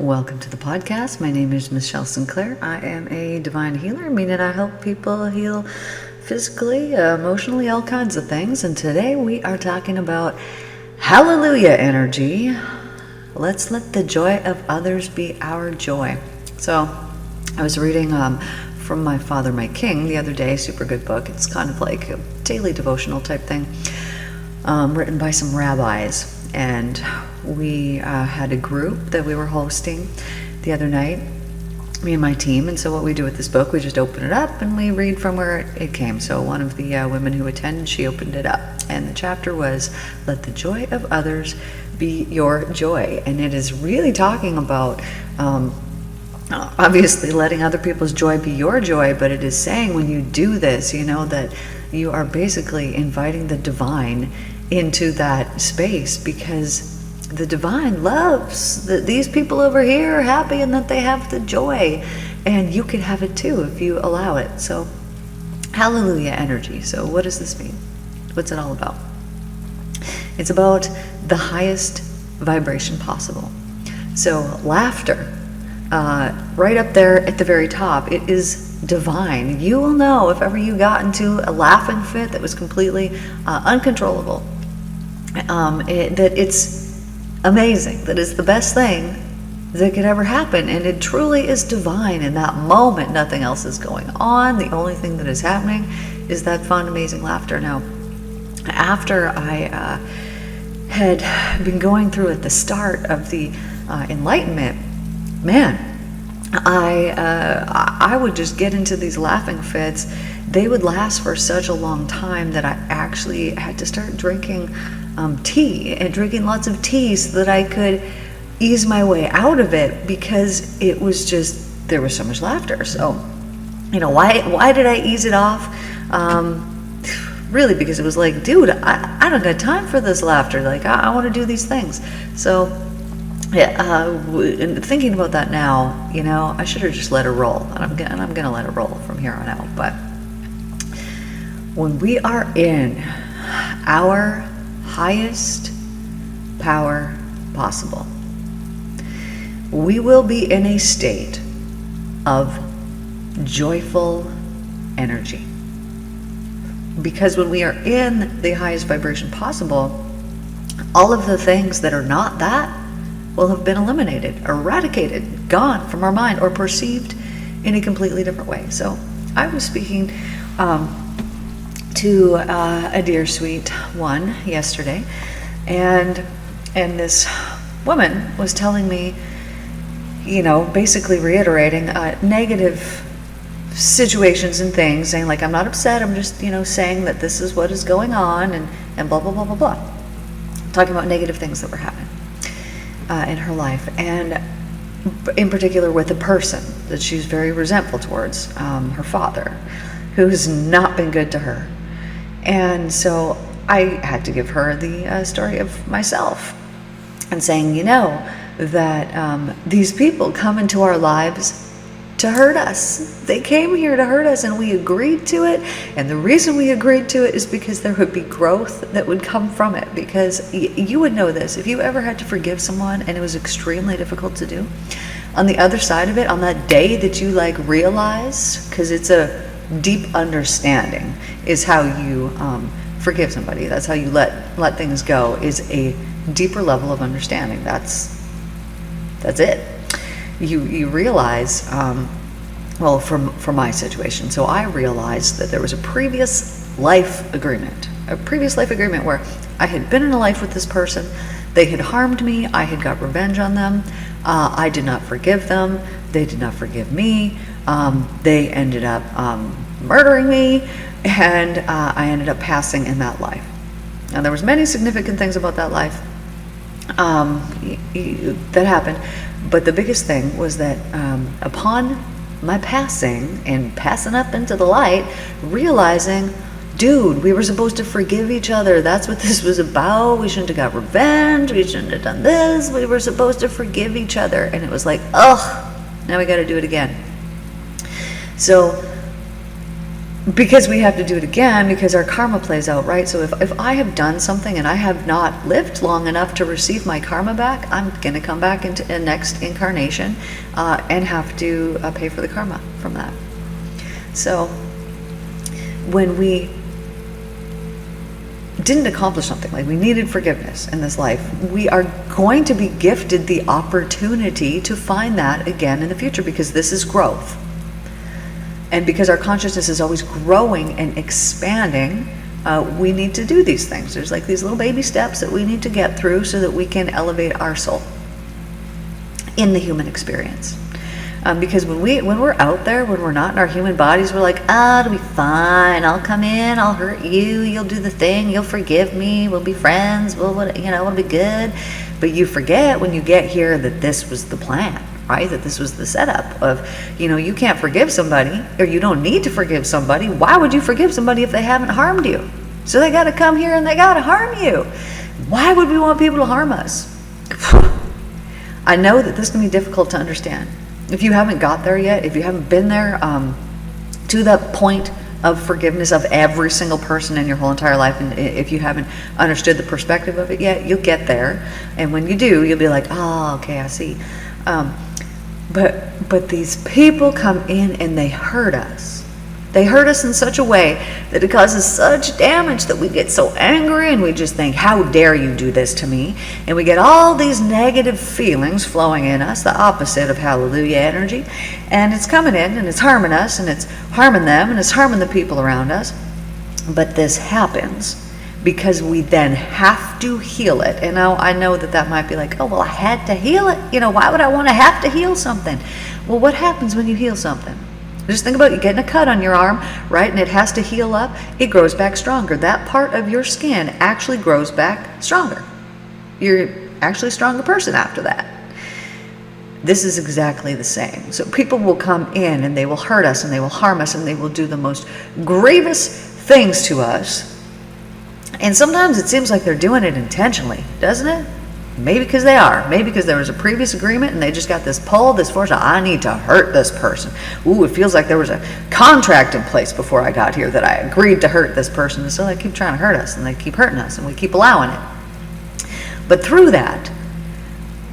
Welcome to the podcast. My name is Michelle Sinclair. I am a divine healer, meaning I help people heal physically, emotionally, all kinds of things. And today we are talking about hallelujah energy. Let's let the joy of others be our joy. So I was reading from My Father, My King the other day, super good book. It's kind of like a daily devotional type thing, written by some rabbis. And we had a group that we were hosting the other night, me and my team. And so what we do with this book, we just open it up and we read from where it came. So one of the women who attended, she opened it up. And the chapter was, Let the Joy of Others Be Your Joy. And it is really talking about obviously letting other people's joy be your joy, but it is saying when you do this, you know, that you are basically inviting the divine into that space, because the divine loves that these people over here are happy and that they have the joy, and you can have it too if you allow it. So hallelujah energy. So what does this mean? What's it all about? It's about the highest vibration possible. So laughter, right up there at the very top, it is divine. You will know if ever you got into a laughing fit that was completely uncontrollable, that it's amazing, that it's the best thing that could ever happen, and it truly is divine in that moment. Nothing else is going on. The only thing that is happening is that fun, amazing laughter. Now, after I had been going through at the start of the enlightenment, man, I would just get into these laughing fits. They would last for such a long time that I actually had to start drinking tea, and drinking lots of tea so that I could ease my way out of it, because it was just, there was so much laughter. So, you know, why did I ease it off? Really, because it was like, dude, I don't got time for this laughter. Like, I want to do these things. So, yeah, and thinking about that now, you know, I should have just let it roll, and I'm gonna let it roll from here on out. But when we are in our highest power possible, we will be in a state of joyful energy. Because when we are in the highest vibration possible, all of the things that are not that will have been eliminated, eradicated, gone from our mind, or perceived in a completely different way. So I was speaking to a dear sweet one yesterday, and this woman was telling me, you know, basically reiterating negative situations and things, saying like, I'm not upset, I'm just, you know, saying that this is what is going on, and blah blah blah blah blah, talking about negative things that were happening in her life, and in particular with a person that she's very resentful towards, her father, who's not been good to her. And so I had to give her the story of myself, and saying, you know, that these people come into our lives to hurt us. They came here to hurt us, and we agreed to it. And the reason we agreed to it is because there would be growth that would come from it. Because you would know this, if you ever had to forgive someone and it was extremely difficult to do, on the other side of it, on that day that you like realize, because it's a deep understanding, is how you forgive somebody. That's how you let things go, is a deeper level of understanding. That's it. You realize, well, from my situation, so I realized that there was a previous life agreement where I had been in a life with this person. They had harmed me. I had got revenge on them. I did not forgive them. They did not forgive me. They ended up murdering me, and I ended up passing in that life. Now, there was many significant things about that life that happened, but the biggest thing was that upon my passing and passing up into the light, realizing, dude, we were supposed to forgive each other. That's what this was about. We shouldn't have got revenge. We shouldn't have done this. We were supposed to forgive each other. And it was like, ugh, now we got to do it again. So because we have to do it again because our karma plays out, right? So if I have done something and I have not lived long enough to receive my karma back, I'm going to come back into a next incarnation and have to pay for the karma from that. So when we didn't accomplish something, like we needed forgiveness in this life, we are going to be gifted the opportunity to find that again in the future, because this is growth. And because our consciousness is always growing and expanding, we need to do these things. There's like these little baby steps that we need to get through so that we can elevate our soul in the human experience. Because when we're out there, when we're not in our human bodies, we're like, it'll be fine. I'll come in, I'll hurt you, you'll do the thing, you'll forgive me, we'll be friends, it'll be good. But you forget when you get here that this was the plan, right? That this was the setup of, you can't forgive somebody, or you don't need to forgive somebody. Why would you forgive somebody if they haven't harmed you? So they got to come here and they got to harm you. Why would we want people to harm us? I know that this can be difficult to understand. If you haven't got there yet, if you haven't been there to the point of forgiveness of every single person in your whole entire life, and if you haven't understood the perspective of it yet, you'll get there. And when you do, you'll be like, oh, okay, I see. But these people come in and they hurt us. They hurt us in such a way that it causes such damage that we get so angry and we just think, how dare you do this to me? And we get all these negative feelings flowing in us, the opposite of hallelujah energy. And it's coming in and it's harming us and it's harming them and it's harming the people around us. But this happens because we then have to heal it. And now I know that might be like, oh, well, I had to heal it. Why would I want to have to heal something? Well, what happens when you heal something? Just think about you getting a cut on your arm, right? And it has to heal up. It grows back stronger. That part of your skin actually grows back stronger. You're actually a stronger person after that. This is exactly the same. So people will come in and they will hurt us and they will harm us and they will do the most grievous things to us. And sometimes it seems like they're doing it intentionally, doesn't it? Maybe because they are. Maybe because there was a previous agreement and they just got this pull, this force. I need to hurt this person. Ooh, it feels like there was a contract in place before I got here that I agreed to hurt this person. And so they keep trying to hurt us and they keep hurting us and we keep allowing it. But through that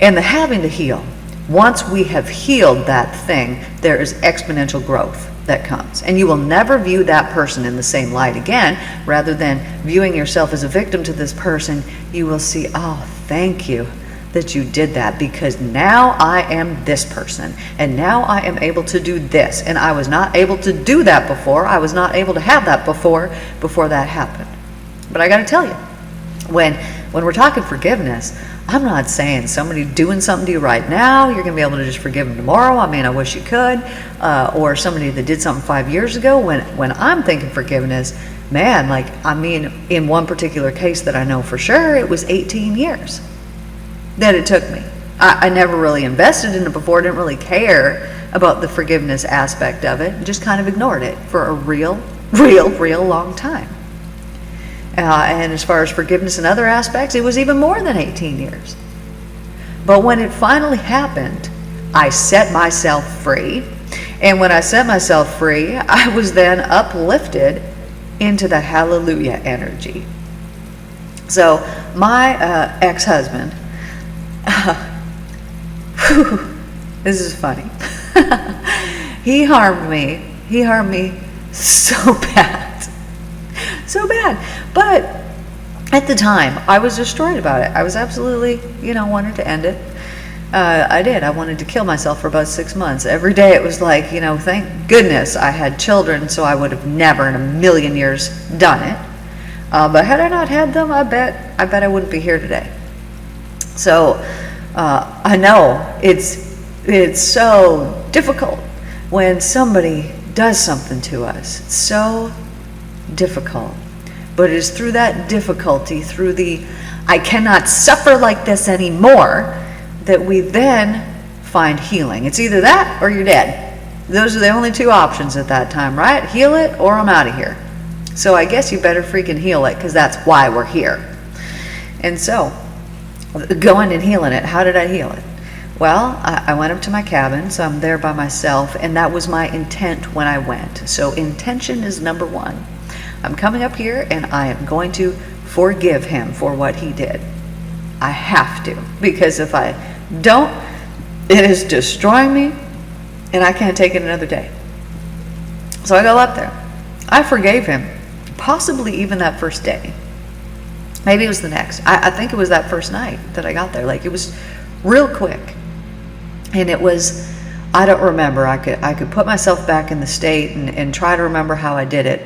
and the having to heal, once we have healed that thing, there is exponential growth that comes. And you will never view that person in the same light again. Rather than viewing yourself as a victim to this person, you will see, oh, thank you that you did that, because now I am this person and now I am able to do this, and I was not able to do that before. I was not able to have that before that happened. But I got to tell you, when we're talking forgiveness, I'm not saying somebody doing something to you right now, you're going to be able to just forgive them tomorrow. I mean, I wish you could. Or somebody that did something 5 years ago. When I'm thinking forgiveness, man, in one particular case that I know for sure, it was 18 years that it took me. I never really invested in it before, didn't really care about the forgiveness aspect of it, just kind of ignored it for a real long time. And as far as forgiveness in other aspects, it was even more than 18 years. But when it finally happened, I set myself free. And when I set myself free, I was then uplifted into the hallelujah energy. So my ex-husband, this is funny. He harmed me so bad. So bad. But at the time, I was destroyed about it. I was absolutely, wanted to end it. I did. I wanted to kill myself for about 6 months. Every day it was like, thank goodness I had children, so I would have never in a million years done it. But had I not had them, I bet I wouldn't be here today. So I know it's so difficult when somebody does something to us. It's so difficult. But it is through that difficulty, through the I cannot suffer like this anymore, that we then find healing. It's either that or you're dead. Those are the only two options at that time, right? Heal it or I'm out of here. So I guess you better freaking heal it, because that's why we're here. And so, going and healing it, how did I heal it? Well, I went up to my cabin, so I'm there by myself, and that was my intent when I went. So intention is number one. I'm coming up here and I am going to forgive him for what he did. I have to, because if I don't, it is destroying me and I can't take it another day. So I go up there. I forgave him, possibly even that first day. Maybe it was the next. I think it was that first night that I got there. Like, it was real quick. And it was, I don't remember. I could put myself back in the state and try to remember how I did it,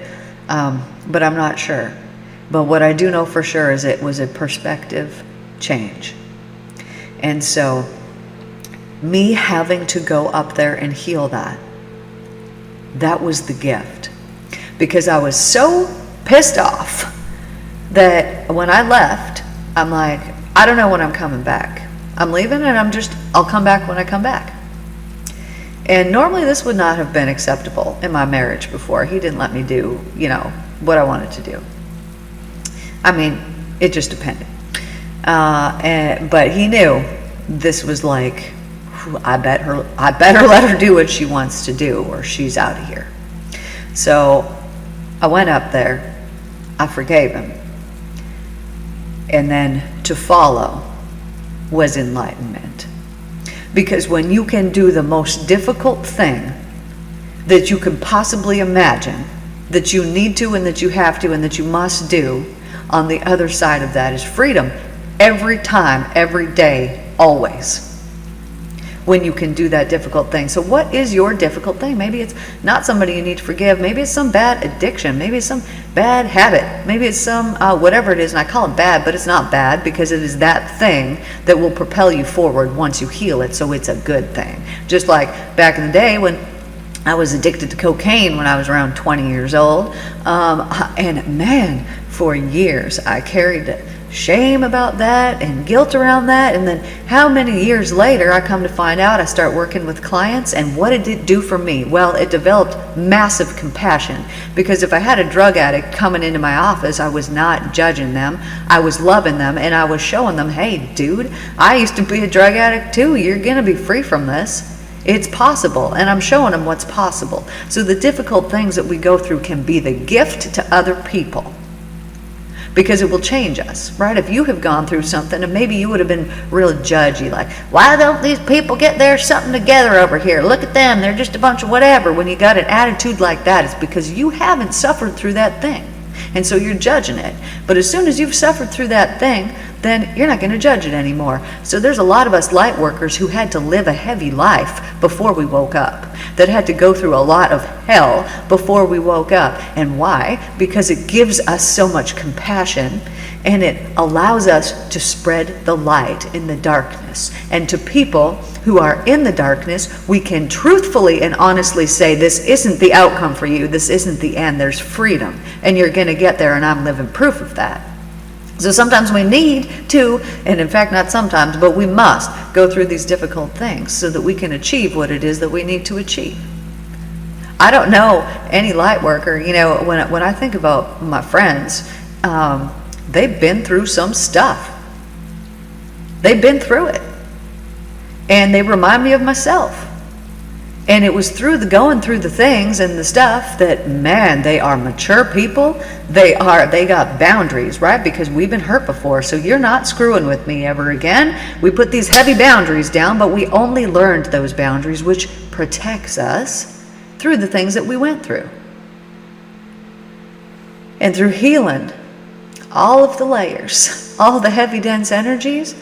but I'm not sure. But what I do know for sure is it was a perspective change. And so me having to go up there and heal that was the gift. Because I was so pissed off that when I left, I'm like, I don't know when I'm coming back. I'm leaving and I'll come back when I come back. And normally this would not have been acceptable in my marriage before. He didn't let me do, what I wanted to do. I mean, it just depended. But he knew this was like, I better let her do what she wants to do or she's out of here. So I went up there, I forgave him. And then to follow was enlightenment. Because when you can do the most difficult thing that you could possibly imagine, that you need to and that you have to and that you must do, on the other side of that is freedom. Every time, every day, always. When you can do that difficult thing. So what is your difficult thing? Maybe it's not somebody you need to forgive. Maybe it's some bad addiction. Maybe it's some bad habit. Maybe it's some whatever it is. And I call it bad, but it's not bad because it is that thing that will propel you forward once you heal it. So it's a good thing. Just like back in the day when I was addicted to cocaine when I was around 20 years old. And man, for years I carried shame about that and guilt around that. And then how many years later I come to find out, I start working with clients, and what did it do for me? Well, it developed massive compassion, because if I had a drug addict coming into my office, I was not judging them. I was loving them, and I was showing them, hey dude, I used to be a drug addict too. You're gonna be free from this. It's possible. And I'm showing them what's possible. So the difficult things that we go through can be the gift to other people, because it will change us, right? If you have gone through something and maybe you would have been real judgy, like, why don't these people get their something together over here? Look at them, they're just a bunch of whatever. When you got an attitude like that, it's because you haven't suffered through that thing. And so you're judging it. But as soon as you've suffered through that thing, then you're not going to judge it anymore. So there's a lot of us light workers who had to live a heavy life before we woke up, that had to go through a lot of hell before we woke up. And why? Because it gives us so much compassion, and it allows us to spread the light in the darkness. And to people who are in the darkness, we can truthfully and honestly say, this isn't the outcome for you, this isn't the end, there's freedom, and you're going to get there, and I'm living proof of that. So sometimes we need to, and in fact not sometimes, but we must go through these difficult things so that we can achieve what it is that we need to achieve. I don't know any light worker, when I think about my friends, they've been through some stuff. They've been through it. And they remind me of myself. And it was through going through the things and the stuff that, man, they are mature people. They got boundaries, right? Because we've been hurt before. So you're not screwing with me ever again. We put these heavy boundaries down, but we only learned those boundaries, which protects us through the things that we went through. And through healing all of the layers, all the heavy, dense energies,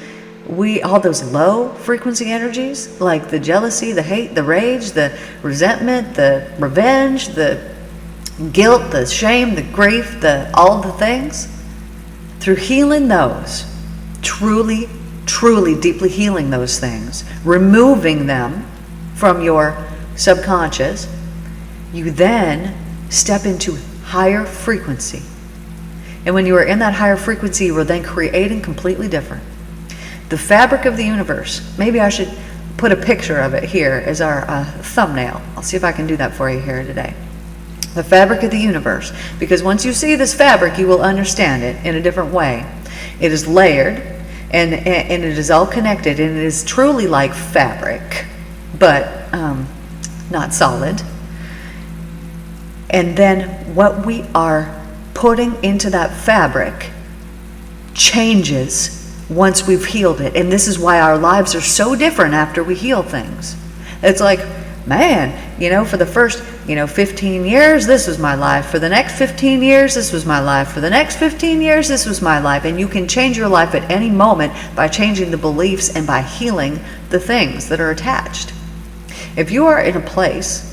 all those low frequency energies, like the jealousy, the hate, the rage, the resentment, the revenge, the guilt, the shame, the grief, all the things, through healing those, truly, truly deeply healing those things, removing them from your subconscious, you then step into higher frequency. And when you are in that higher frequency, you are then creating completely different. The fabric of the universe. Maybe I should put a picture of it here as our thumbnail. I'll see if I can do that for you here today. The fabric of the universe. Because once you see this fabric, you will understand it in a different way. It is layered. and it is all connected, and it is truly like fabric, but not solid. And then what we are putting into that fabric changes once we've healed it. And this is why our lives are so different after we heal things. It's like, man, for the first 15 years, this was my life. For the next 15 years, this was my life. For the next 15 years, this was my life. And you can change your life at any moment by changing the beliefs and by healing the things that are attached. If you are in a place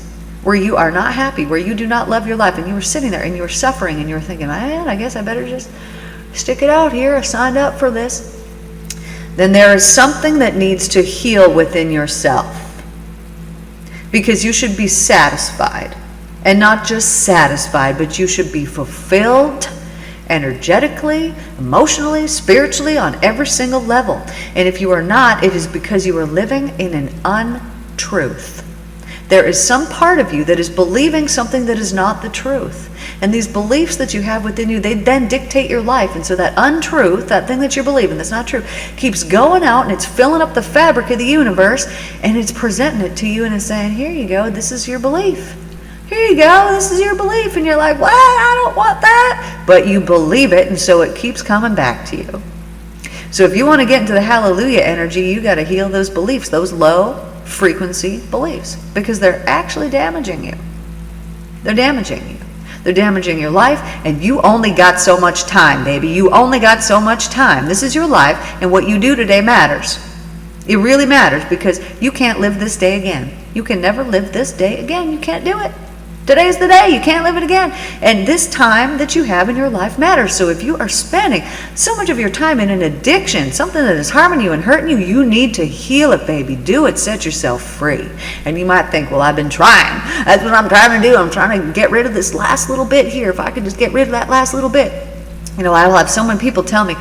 where you are not happy, where you do not love your life, and you were sitting there and you were suffering and you were thinking, man, I guess I better just stick it out here. I signed up for this. Then there is something that needs to heal within yourself. Because you should be satisfied, and not just satisfied, but you should be fulfilled energetically, emotionally, spiritually, on every single level. And if you are not, it is because you are living in an untruth. There is some part of you that is believing something that is not the truth. And these beliefs that you have within you, they then dictate your life. And so that untruth, that thing that you're believing that's not true, keeps going out and it's filling up the fabric of the universe, and it's presenting it to you and it's saying, here you go, this is your belief. Here you go, this is your belief. And you're like, well, I don't want that. But you believe it, and so it keeps coming back to you. So if you want to get into the hallelujah energy, you got to heal those beliefs, those low frequency beliefs, because they're actually damaging you. They're damaging you. They're damaging your life, and you only got so much time, baby. You only got so much time. This is your life, and what you do today matters. It really matters, because you can't live this day again. You can never live this day again. You can't do it. Today's the day. You can't live it again. And this time that you have in your life matters. So if you are spending so much of your time in an addiction, something that is harming you and hurting you, you need to heal it, baby. Do it. Set yourself free. And you might think, well, I've been trying. That's what I'm trying to do. I'm trying to get rid of this last little bit here. If I could just get rid of that last little bit. I'll have so many people tell me,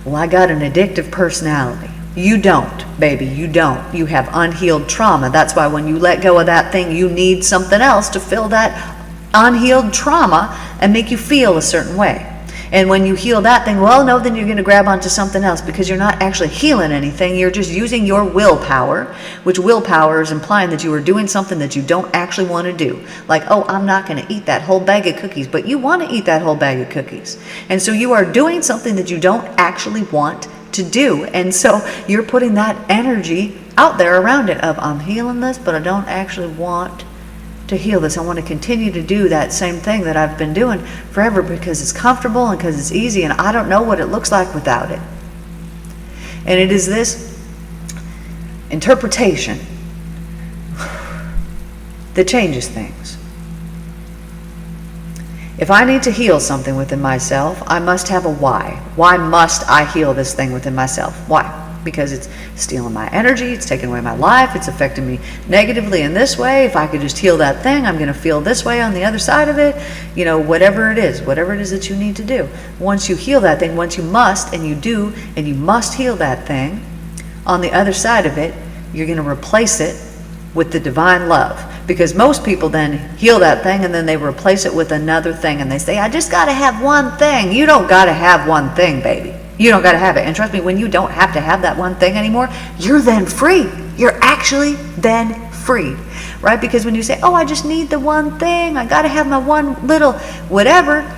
well, I got an addictive personality. You don't, baby, you don't. You have unhealed trauma. That's why when you let go of that thing, you need something else to fill that unhealed trauma and make you feel a certain way. And when you heal that thing, well, no, then you're going to grab onto something else, because you're not actually healing anything. You're just using your willpower, which willpower is implying that you are doing something that you don't actually want to do. Like, oh, I'm not going to eat that whole bag of cookies, but you want to eat that whole bag of cookies. And so you are doing something that you don't actually want to do. And so you're putting that energy out there around it of, I'm healing this, but I don't actually want to heal this. I want to continue to do that same thing that I've been doing forever because it's comfortable and because it's easy, and I don't know what it looks like without it. And it is this interpretation that changes things. If I need to heal something within myself, I must have a why. Why must I heal this thing within myself? Why? Because it's stealing my energy, it's taking away my life, it's affecting me negatively in this way. If I could just heal that thing, I'm going to feel this way on the other side of it. Whatever it is that you need to do. Once you heal that thing, once you must, and you do, and you must heal that thing, on the other side of it, you're going to replace it with the divine love. Because most people then heal that thing and then they replace it with another thing, and they say, I just got to have one thing. You don't got to have one thing, baby. You don't got to have it. And trust me, when you don't have to have that one thing anymore, you're then free. You're actually then free, right? Because when you say, oh, I just need the one thing, I got to have my one little whatever,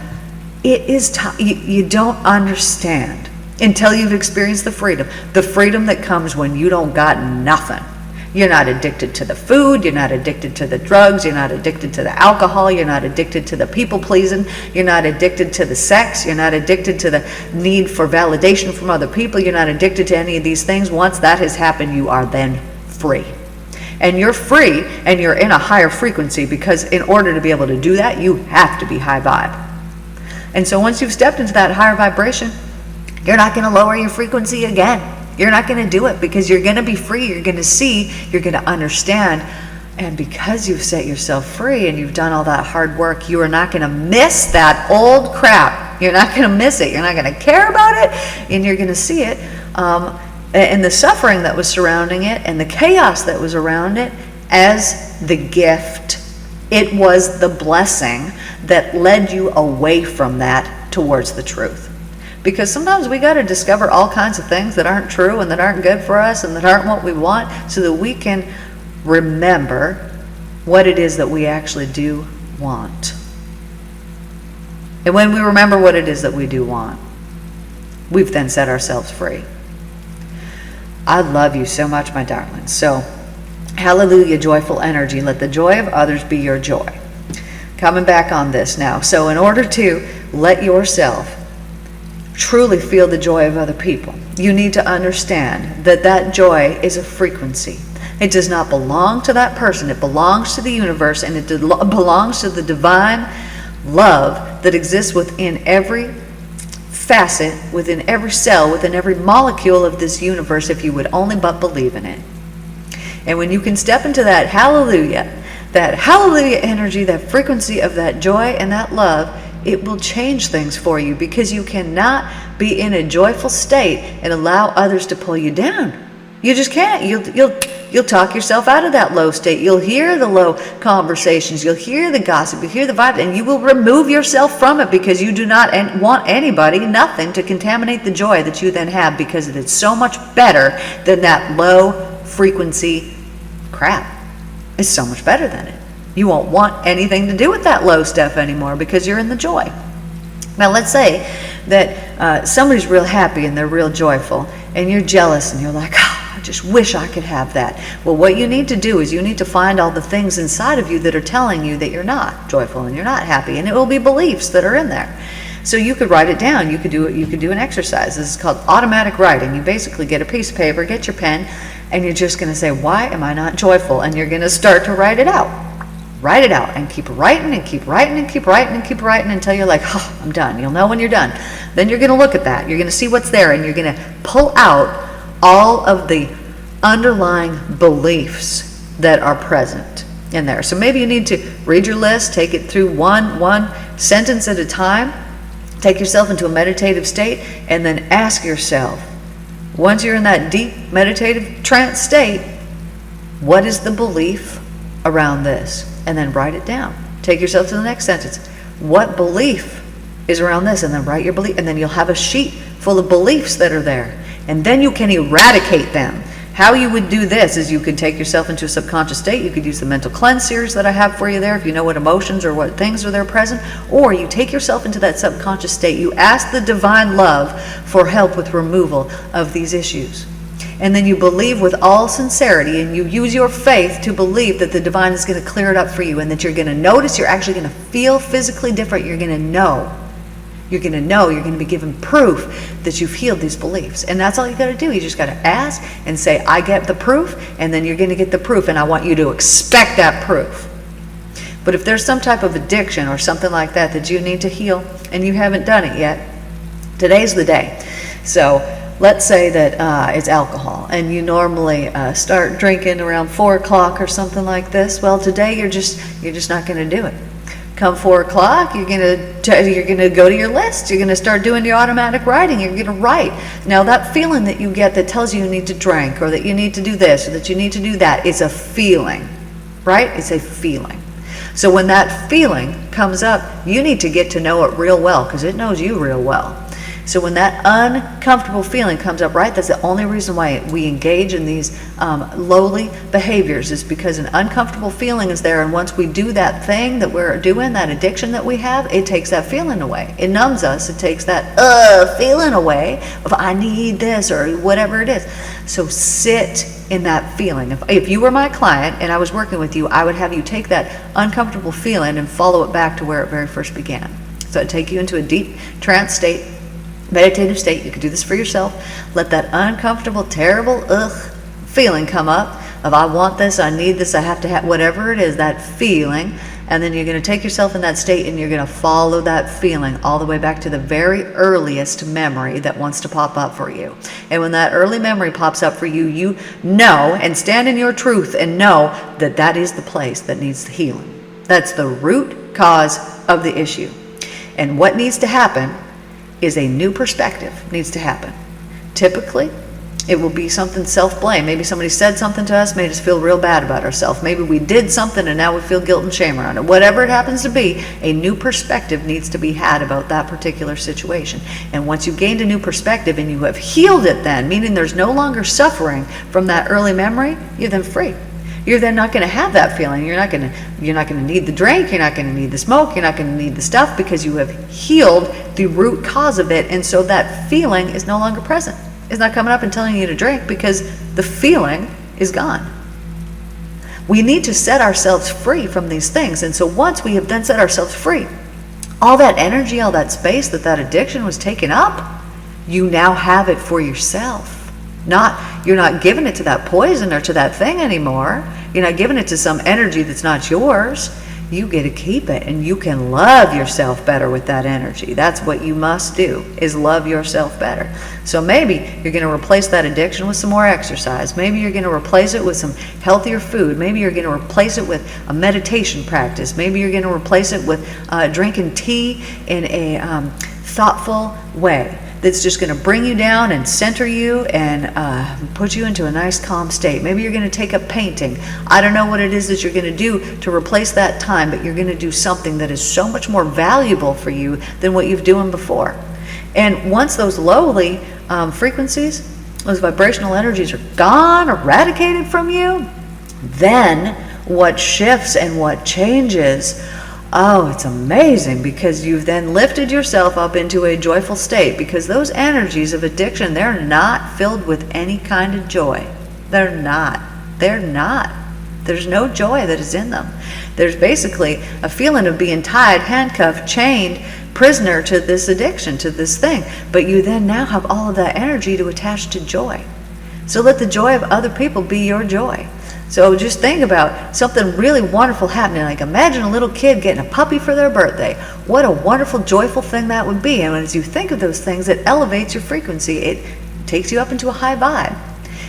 it is you don't understand until you've experienced the freedom that comes when you don't got nothing. You're not addicted to the food, you're not addicted to the drugs, you're not addicted to the alcohol, you're not addicted to the people pleasing, you're not addicted to the sex, you're not addicted to the need for validation from other people, you're not addicted to any of these things. Once that has happened, you are then free. And you're free, and you're in a higher frequency, because in order to be able to do that, you have to be high vibe. And so once you've stepped into that higher vibration, you're not going to lower your frequency again. You're not going to do it, because you're going to be free. You're going to see, you're going to understand. And because you've set yourself free and you've done all that hard work, you are not going to miss that old crap. You're not going to miss it. You're not going to care about it, and you're going to see it. And the suffering that was surrounding it and the chaos that was around it as the gift. It was the blessing that led you away from that towards the truth. Because sometimes we got to discover all kinds of things that aren't true and that aren't good for us and that aren't what we want, so that we can remember what it is that we actually do want. And when we remember what it is that we do want, we've then set ourselves free. I love you so much, my darlings. So, hallelujah, joyful energy. Let the joy of others be your joy. Coming back on this now. So in order to let yourself truly feel the joy of other people, you need to understand that that joy is a frequency. It does not belong to that person. It belongs to the universe, and it belongs to the divine love that exists within every facet, within every cell, within every molecule of this universe, if you would only but believe in it. And when you can step into that hallelujah energy, that frequency of that joy and that love, it will change things for you, because you cannot be in a joyful state and allow others to pull you down. You just can't. You'll talk yourself out of that low state. You'll hear the low conversations. You'll hear the gossip. You'll hear the vibe, and you will remove yourself from it, because you do not want anybody, nothing, to contaminate the joy that you then have, because it is so much better than that low frequency crap. It's so much better than it. You won't want anything to do with that low stuff anymore, because you're in the joy. Now let's say that somebody's real happy and they're real joyful, and you're jealous and you're like, I just wish I could have that. Well, what you need to do is you need to find all the things inside of you that are telling you that you're not joyful and you're not happy, and it will be beliefs that are in there. So you could write it down. You could do an exercise. This is called automatic writing. You basically get a piece of paper, get your pen, and you're just going to say, why am I not joyful? And you're going to start to write it out. Write it out and keep writing and keep writing and keep writing and keep writing until you're like, oh, I'm done. You'll know when you're done. Then you're going to look at that. You're going to see what's there, and you're going to pull out all of the underlying beliefs that are present in there. So maybe you need to read your list, take it through one sentence at a time, take yourself into a meditative state, and then ask yourself, once you're in that deep meditative trance state, what is the belief around this? And then write it down. Take yourself to the next sentence. What belief is around this? And then write your belief, and then you'll have a sheet full of beliefs that are there. And then you can eradicate them. How you would do this is you could take yourself into a subconscious state. You could use the mental cleanse series that I have for you there, if you know what emotions or what things are there present. Or you take yourself into that subconscious state. You ask the divine love for help with removal of these issues. And then you believe with all sincerity, and you use your faith to believe that the divine is going to clear it up for you, and that you're going to notice, you're actually going to feel physically different. You're going to know. You're going to be given proof that you've healed these beliefs. And that's all you got to do. You just got to ask and say, I get the proof, and then you're going to get the proof, and I want you to expect that proof. But if there's some type of addiction or something like that that you need to heal and you haven't done it yet, today's the day. So let's say that it's alcohol, and you normally start drinking around 4 o'clock or something like this. Well, today you're just not going to do it. Come 4 o'clock, you're gonna go to your list. You're gonna start doing your automatic writing. You're gonna write. Now that feeling that you get that tells you need to drink, or that you need to do this, or that you need to do that, is a feeling, right? It's a feeling. So when that feeling comes up, you need to get to know it real well, because it knows you real well. So when that uncomfortable feeling comes up, right, that's the only reason why we engage in these lowly behaviors, is because an uncomfortable feeling is there. And once we do that thing that we're doing, that addiction that we have, it takes that feeling away. It numbs us. It takes that feeling away of I need this or whatever it is. So sit in that feeling. If you were my client and I was working with you, I would have you take that uncomfortable feeling and follow it back to where it very first began. So I'd take you into a deep trance state, meditative state. You could do this for yourself. Let that uncomfortable, terrible feeling come up of I want this, I need this, I have to have, whatever it is, that feeling. And then you're going to take yourself in that state, and you're going to follow that feeling all the way back to the very earliest memory that wants to pop up for you. And when that early memory pops up for you, you know and stand in your truth and know that that is the place that needs the healing. That's the root cause of the issue. And what needs to happen is a new perspective needs to happen. Typically, It will be something self-blame. Maybe somebody said something to us, made us feel real bad about ourselves. Maybe we did something and now we feel guilt and shame around it. Whatever it happens to be, a new perspective needs to be had about that particular situation. And once you've gained a new perspective and you have healed it then, meaning there's no longer suffering from that early memory, you're then free. You're then not going to have that feeling. You're not going to need the drink. You're not going to need the smoke. You're not going to need the stuff, because you have healed the root cause of it. And so that feeling is no longer present. It's not coming up and telling you to drink, because the feeling is gone. We need to set ourselves free from these things. And so once we have then set ourselves free, all that energy, all that space that addiction was taking up, you now have it for yourself. You're not giving it to that poison or to that thing anymore. You're not giving it to some energy that's not yours. You get to keep it, and you can love yourself better with that energy. That's what you must do, is love yourself better. So maybe you're going to replace that addiction with some more exercise. Maybe you're going to replace it with some healthier food. Maybe you're going to replace it with a meditation practice. Maybe you're going to replace it with drinking tea in a thoughtful way that's just going to bring you down and center you and put you into a nice calm state. Maybe you're going to take up painting. I don't know what it is that you're going to do to replace that time, but you're going to do something that is so much more valuable for you than what you've doing before. And once those lowly frequencies, those vibrational energies are gone, eradicated from you, then what shifts and what changes, oh, it's amazing, because you've then lifted yourself up into a joyful state, because those energies of addiction, they're not filled with any kind of joy. They're not. There's no joy that is in them. There's basically a feeling of being tied, handcuffed, chained, prisoner to this addiction, to this thing. But you then now have all of that energy to attach to joy. So let the joy of other people be your joy. So just think about something really wonderful happening. Like imagine a little kid getting a puppy for their birthday. What a wonderful, joyful thing that would be. And as you think of those things, it elevates your frequency. It takes you up into a high vibe.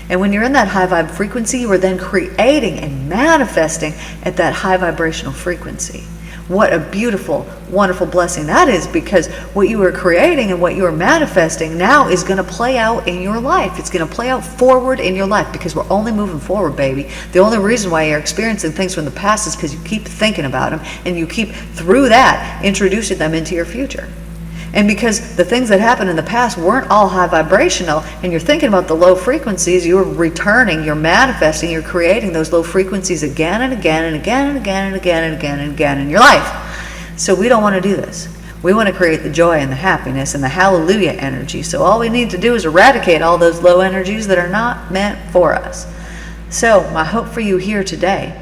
And when you're in that high vibe frequency, you are then creating and manifesting at that high vibrational frequency. What a beautiful, wonderful blessing that is, because what you are creating and what you are manifesting now is going to play out in your life. It's going to play out forward in your life, because we're only moving forward, baby. The only reason why you're experiencing things from the past is because you keep thinking about them, and you keep, through that, introducing them into your future. And because the things that happened in the past weren't all high vibrational, and you're thinking about the low frequencies, you're returning, you're manifesting, you're creating those low frequencies again and again and again and again and again and again and again in your life. So we don't want to do this. We want to create the joy and the happiness and the hallelujah energy. So all we need to do is eradicate all those low energies that are not meant for us. So my hope for you here today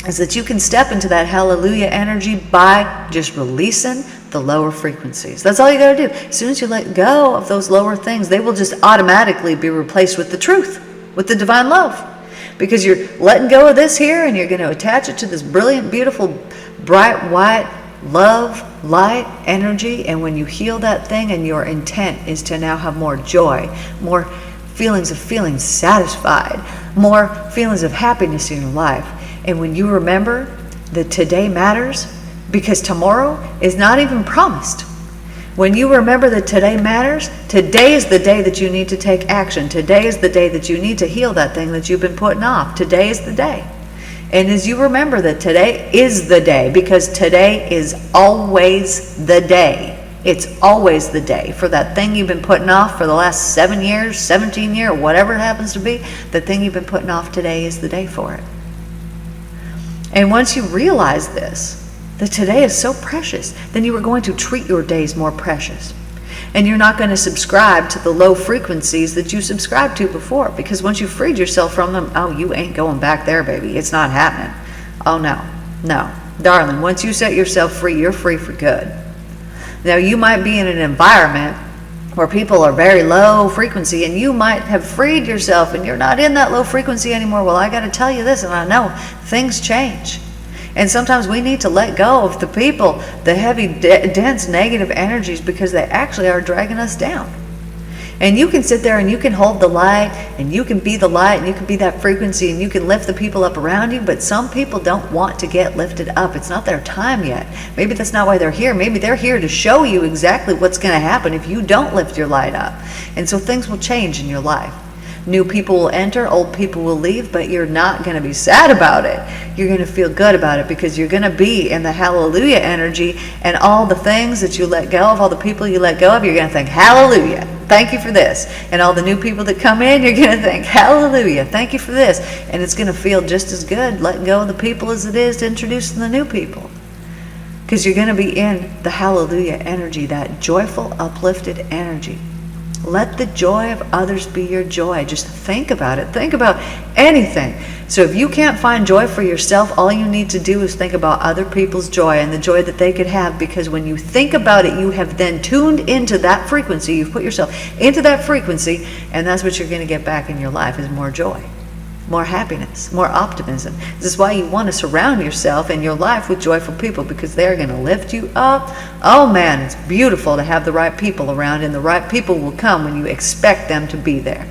is that you can step into that hallelujah energy by just releasing the lower frequencies. That's all you got to do. As soon as you let go of those lower things, they will just automatically be replaced with the truth, with the divine love. Because you're letting go of this here, and you're going to attach it to this brilliant, beautiful, bright, white, love, light energy. And when you heal that thing, and your intent is to now have more joy, more feelings of feeling satisfied, more feelings of happiness in your life. And when you remember that today matters, because tomorrow is not even promised. When you remember that today matters, today is the day that you need to take action. Today is the day that you need to heal that thing that you've been putting off. Today is the day. And as you remember that today is the day, because today is always the day. It's always the day for that thing you've been putting off for the last 7 years, 17 years, whatever it happens to be. The thing you've been putting off, today is the day for it. And once you realize this, that today is so precious, then you are going to treat your days more precious. And you're not going to subscribe to the low frequencies that you subscribed to before, because once you freed yourself from them, oh, you ain't going back there, baby. It's not happening. Oh, no. Darling, once you set yourself free, you're free for good. Now, you might be in an environment where people are very low frequency, and you might have freed yourself and you're not in that low frequency anymore. Well, I got to tell you this, and I know things change. And sometimes we need to let go of the people, the heavy, dense, negative energies, because they actually are dragging us down. And you can sit there and you can hold the light, and you can be the light, and you can be that frequency, and you can lift the people up around you. But some people don't want to get lifted up. It's not their time yet. Maybe that's not why they're here. Maybe they're here to show you exactly what's going to happen if you don't lift your light up. And so things will change in your life. New people will enter, old people will leave, but you're not going to be sad about it. You're going to feel good about it because you're going to be in the hallelujah energy, and all the things that you let go of, all the people you let go of, you're going to think, hallelujah, thank you for this. And all the new people that come in, you're going to think, hallelujah, thank you for this. And it's going to feel just as good letting go of the people as it is to introducing the new people. Because you're going to be in the hallelujah energy, that joyful, uplifted energy. Let the joy of others be your joy. Just think about it. Think about anything. So if you can't find joy for yourself, all you need to do is think about other people's joy and the joy that they could have, because when you think about it, you have then tuned into that frequency. You've put yourself into that frequency, and that's what you're going to get back in your life, is more joy, more happiness, more optimism. This is why you want to surround yourself in your life with joyful people, because they're going to lift you up. Oh man, it's beautiful to have the right people around, and the right people will come when you expect them to be there.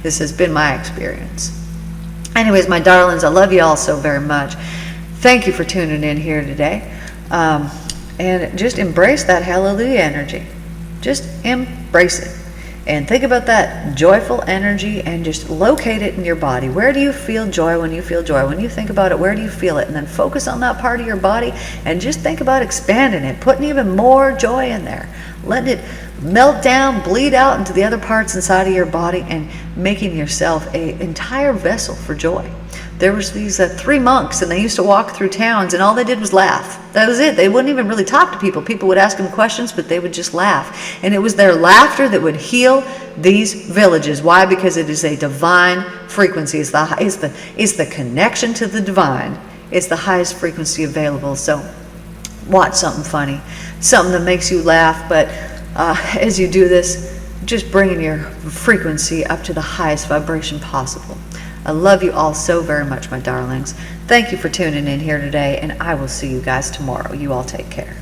This has been my experience. Anyways, my darlings, I love you all so very much. Thank you for tuning in here today. And just embrace that hallelujah energy. Just embrace it. And think about that joyful energy and just locate it in your body. Where do you feel joy when you feel joy? When you think about it, where do you feel it? And then focus on that part of your body and just think about expanding it, putting even more joy in there. Letting it melt down, bleed out into the other parts inside of your body, and making yourself an entire vessel for joy. There was these 3 monks, and they used to walk through towns, and all they did was laugh. That was it. They wouldn't even really talk to people. People would ask them questions, but they would just laugh. And it was their laughter that would heal these villages. Why? Because it is a divine frequency. It's the connection to the divine. It's the highest frequency available. So watch something funny, something that makes you laugh, but as you do this, just bringing your frequency up to the highest vibration possible. I love you all so very much, my darlings. Thank you for tuning in here today, and I will see you guys tomorrow. You all take care.